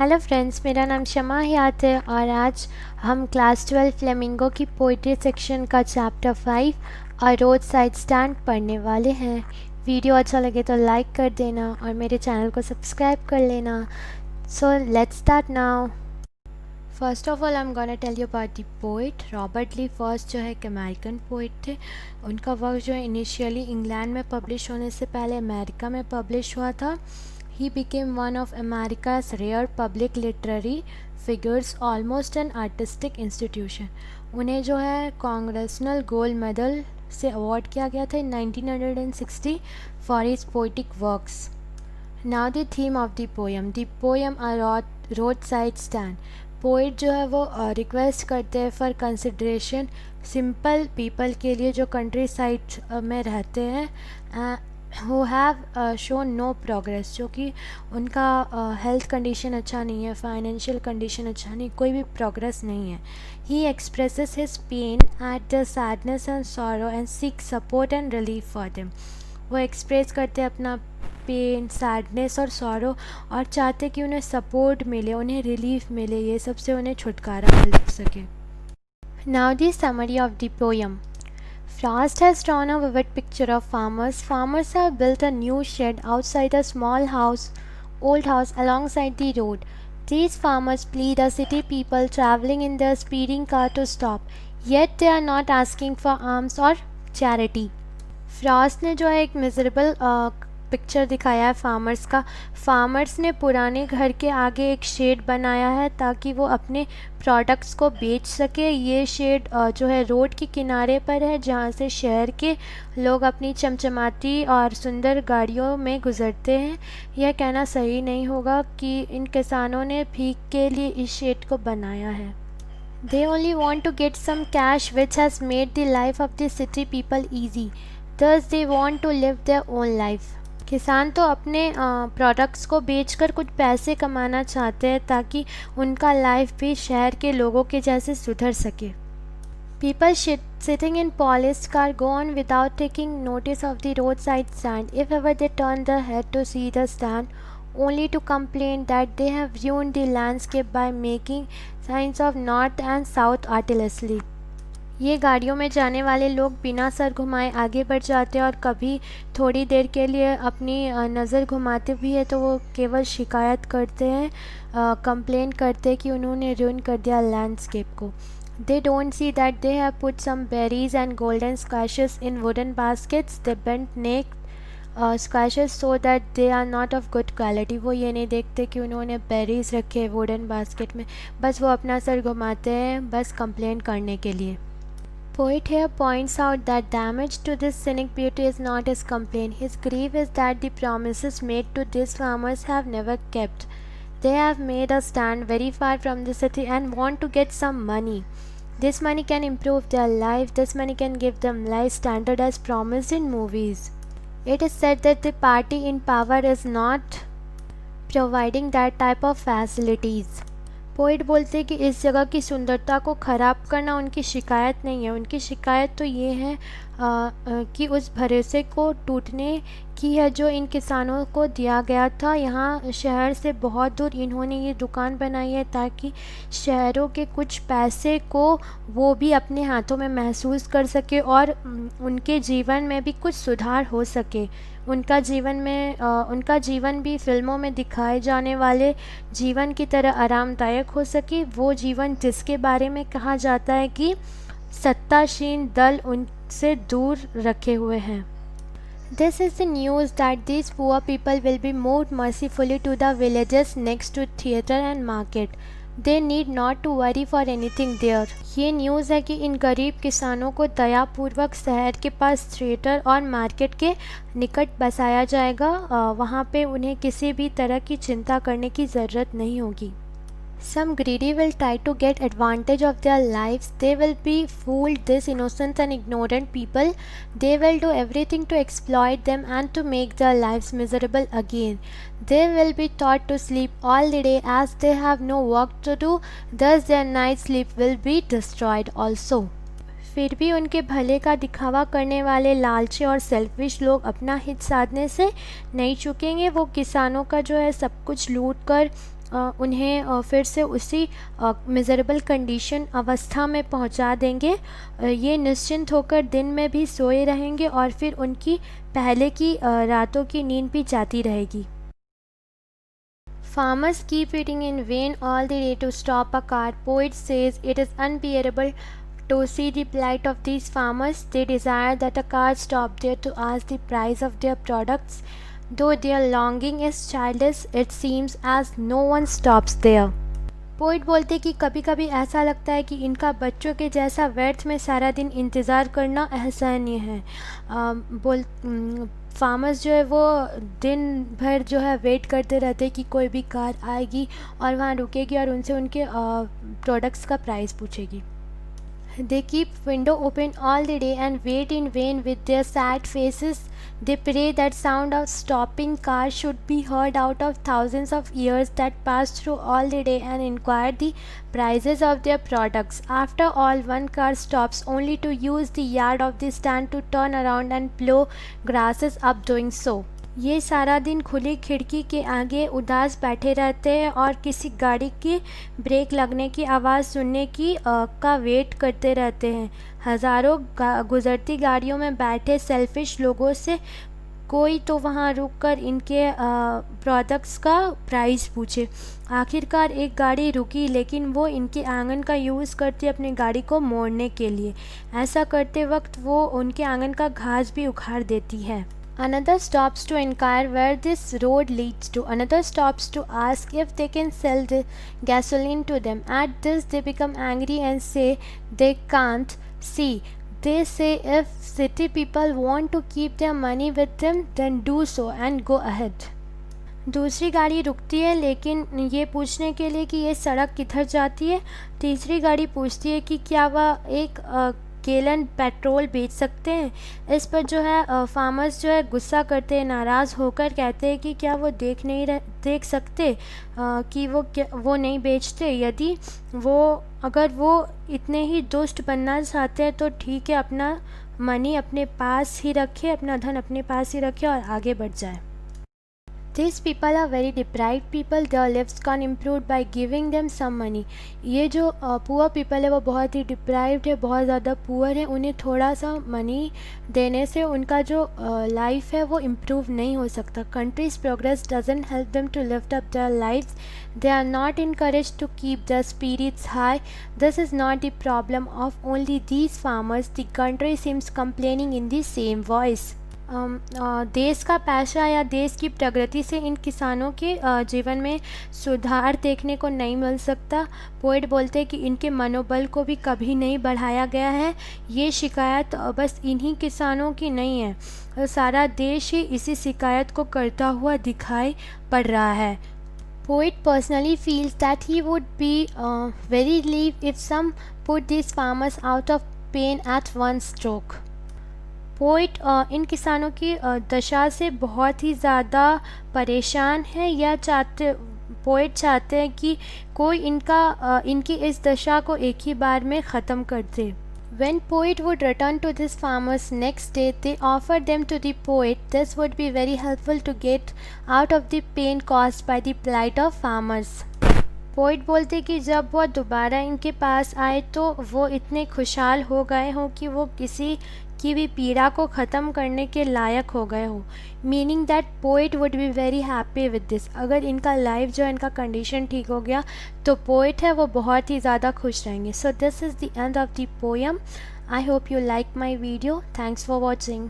Hello friends, मेरा नाम शमा हयात है और आज हम क्लास 12 फ्लेमिंगो की पोइट्री सेक्शन का चैप्टर 5 और रोड साइड स्टैंड पढ़ने वाले हैं। वीडियो अच्छा लगे तो लाइक कर देना और मेरे चैनल को सब्सक्राइब कर लेना। So let's start now. First of all I am gonna tell you about the poet Robert Lee Frost, जो है एक अमेरिकन पोइट थे। उनका वर्क जो है इनिशियली इंग्लैंड में पब्लिश होने से पहले अमेरिका में पब्लिश हुआ था। He became one of America's rare public literary figures, almost an artistic institution. उन्हें जो है कांग्रेसनल गोल्ड मेडल से अवार्ड किया गया था in 1960 for his poetic works. Now the theme of the poem a roadside stand. Poet जो है वो रिक्वेस्ट करते हैं फॉर कंसिडरेशन सिंपल पीपल के लिए जो कंट्री साइड में रहते हैं who have shown no progress, जो कि उनका हेल्थ कंडीशन अच्छा नहीं है, फाइनेंशियल कंडीशन अच्छा नहीं, कोई भी प्रोग्रेस नहीं है। ही expresses his pain at the sadness and sorrow and seek support and relief for them. वो एक्सप्रेस करते हैं अपना पेन, सैडनेस और सॉरो और चाहते कि उन्हें सपोर्ट मिले, उन्हें रिलीफ मिले, ये सबसे उन्हें छुटकारा मिल सके। Now the summary of the poem. Frost has drawn a vivid picture of farmers. Farmers have built a new shed outside a small old house alongside the road. These farmers plead the city people traveling in their speeding car to stop. Yet they are not asking for alms or charity. Frost ने जो है एक miserable picture दिखाया है farmers का। Farmers ने पुराने घर के आगे एक शेड बनाया है ताकि वो अपने प्रोडक्ट्स को बेच सके। ये शेड जो है रोड के किनारे पर है जहाँ से शहर के लोग अपनी चमचमाती और सुंदर गाड़ियों में गुजरते हैं। यह कहना सही नहीं होगा कि इन किसानों ने भीख के लिए इस शेड को बनाया है। They only want to get some cash which has made the life of the city people easy. Thus they want to live their own life. किसान तो अपने प्रोडक्ट्स को बेचकर कुछ पैसे कमाना चाहते हैं ताकि उनका लाइफ भी शहर के लोगों के जैसे सुधर सके। People sitting in polished car go on without taking notice of the roadside stand. If ever they turn their head to see the stand, only to complain that they have ruined the landscape by making signs of north and south artificially. ये गाड़ियों में जाने वाले लोग बिना sir घुमाए आगे बढ़ जाते हैं और कभी थोड़ी देर के लिए अपनी नज़र घुमाते भी है तो वो केवल शिकायत करते हैं, कंप्लेन करते हैं कि उन्होंने ruin कर दिया लैंडस्केप को। They don't see that they have put some berries and golden squashes in wooden baskets. They bent neck squashes so that they are not of good quality. वो ये नहीं देखते कि उन्होंने बेरीज रखे वुडन बास्केट में, बस वो अपना सर घुमाते हैं बस कंप्लेन करने के लिए। Poet here points out that damage to this scenic beauty is not his complaint. His grief is that the promises made to these farmers have never kept. They have made a stand very far from the city and want to get some money. This money can improve their life. This money can give them life standard as promised in movies. It is said that the party in power is not providing that type of facilities. Poet बोलते हैं कि इस जगह की सुंदरता को ख़राब करना उनकी शिकायत नहीं है, उनकी शिकायत तो ये है कि उस भरोसे को टूटने की है जो इन किसानों को दिया गया था। यहाँ शहर से बहुत दूर इन्होंने ये दुकान बनाई है ताकि शहरों के कुछ पैसे को वो भी अपने हाथों में महसूस कर सके और उनके जीवन में भी कुछ सुधार हो सके। उनका जीवन भी फिल्मों में दिखाए जाने वाले जीवन की तरह आरामदायक हो सके, वो जीवन जिसके बारे में कहा जाता है कि सत्तासीन दल उनसे दूर रखे हुए हैं। This is the news that these poor people will be moved mercifully to the villages next to theatre and market. They need not to worry for anything there. ये न्यूज़ है कि इन गरीब किसानों को दयापूर्वक शहर के पास थिएटर और मार्केट के निकट बसाया जाएगा। वहाँ पे उन्हें किसी भी तरह की चिंता करने की ज़रूरत नहीं होगी। Some greedy will try to get advantage of their lives. They will be fooled, these innocent and ignorant people. They will do everything to exploit them and to make their lives miserable again. They will be taught to sleep all the day as they have no work to do. Thus their night sleep will be destroyed also. फिर भी उनके भले का दिखावा करने वाले लालची और सेल्फिश लोग अपना हित साधने से नहीं चूकेंगे। वो किसानों का जो है सब कुछ लूट कर उन्हें फिर से उसी मिज़रेबल कंडीशन अवस्था में पहुंचा देंगे। ये निश्चिंत होकर दिन में भी सोए रहेंगे और फिर उनकी पहले की रातों की नींद भी जाती रहेगी। Farmers keep waiting in vain all the day to stop a car. Poet says it is unbearable to see the plight of these farmers. They desire that a car stop there to ask the price of their products. Though their longing is childish, it seems as no one stops there. Poet बोलते कि कभी कभी ऐसा लगता है कि इनका बच्चों के जैसा व्यर्थ में सारा दिन इंतज़ार करना असहनीय है। फार्मर्स जो है वो दिन भर जो है वेट करते रहते हैं कि कोई भी कार आएगी और वहाँ रुकेगी और उनसे उनके प्रोडक्ट्स का price पूछेगी। They keep window open all the day and wait in vain with their sad faces. They pray that sound of stopping car should be heard out of thousands of ears that pass through all the day and inquire the prices of their products. After all, one car stops only to use the yard of the stand to turn around and plow grasses up doing so. ये सारा दिन खुली खिड़की के आगे उदास बैठे रहते हैं और किसी गाड़ी की ब्रेक लगने की आवाज़ सुनने की का वेट करते रहते हैं। हज़ारों गुज़रती गाड़ियों में बैठे सेल्फिश लोगों से कोई तो वहाँ रुककर इनके प्रोडक्ट्स का प्राइस पूछे। आखिरकार एक गाड़ी रुकी, लेकिन वो इनके आंगन का यूज़ करती अपनी गाड़ी को मोड़ने के लिए। ऐसा करते वक्त वो उनके आंगन का घास भी उखाड़ देती है। Another stops to inquire where this road leads to. Another stops to ask if they can sell the gasoline to them. At this they become angry and say they can't. See, they say if city people want to keep their money with them, then do so and go ahead. दूसरी गाड़ी रुकती है लेकिन ये पूछने के लिए कि ये सड़क किधर जाती है। तीसरी गाड़ी पूछती है कि क्या वह एक गैलन पेट्रोल बेच सकते हैं। इस पर जो है फार्मर्स जो है गुस्सा करते हैं, नाराज़ होकर कहते हैं कि क्या वो देख सकते कि वो नहीं बेचते। यदि अगर वो इतने ही दुष्ट बनना चाहते हैं तो ठीक है, अपना मनी अपने पास ही रखे, अपना धन अपने पास ही रखे और आगे बढ़ जाए। These people are very deprived people. Their lives can improve by giving them some money. ये जो पुअर पीपल है वो बहुत ही डिप्राइव्ड है, बहुत ज़्यादा पुअर है। उन्हें थोड़ा सा मनी देने से उनका जो लाइफ है वो इम्प्रूव नहीं हो सकता। Countries progress doesn't help them to lift up their lifes. They are not encouraged to keep their spirits high. This is not the problem of only these farmers. The country seems complaining in the same voice. देश का पैसा या देश की प्रगति से इन किसानों के जीवन में सुधार देखने को नहीं मिल सकता। पोएट बोलते हैं कि इनके मनोबल को भी कभी नहीं बढ़ाया गया है। ये शिकायत बस इन्हीं किसानों की नहीं है, सारा देश ही इसी शिकायत को करता हुआ दिखाई पड़ रहा है। Poet personally feels that he would be very relieved if some put these farmers out of pain at one stroke. पोइट इन किसानों की दशा से बहुत ही ज़्यादा परेशान है या पोइट चाहते हैं कि कोई इनकी इस दशा को एक ही बार में ख़त्म कर दे। When poet would return to these farmers next day, they offered them to the poet. This would be very helpful to get out of the pain caused by the plight of farmers. Poet बोलते कि जब वो दोबारा इनके पास आए तो वो इतने खुशहाल हो गए हों कि वो किसी की भी पीड़ा को ख़त्म करने के लायक हो गए हो। Meaning that poet would be very happy with this. अगर इनका लाइफ जो है, इनका कंडीशन ठीक हो गया तो पोइट है वो बहुत ही ज़्यादा खुश रहेंगे। So this is the end of the poem. I hope you like my video. Thanks for watching.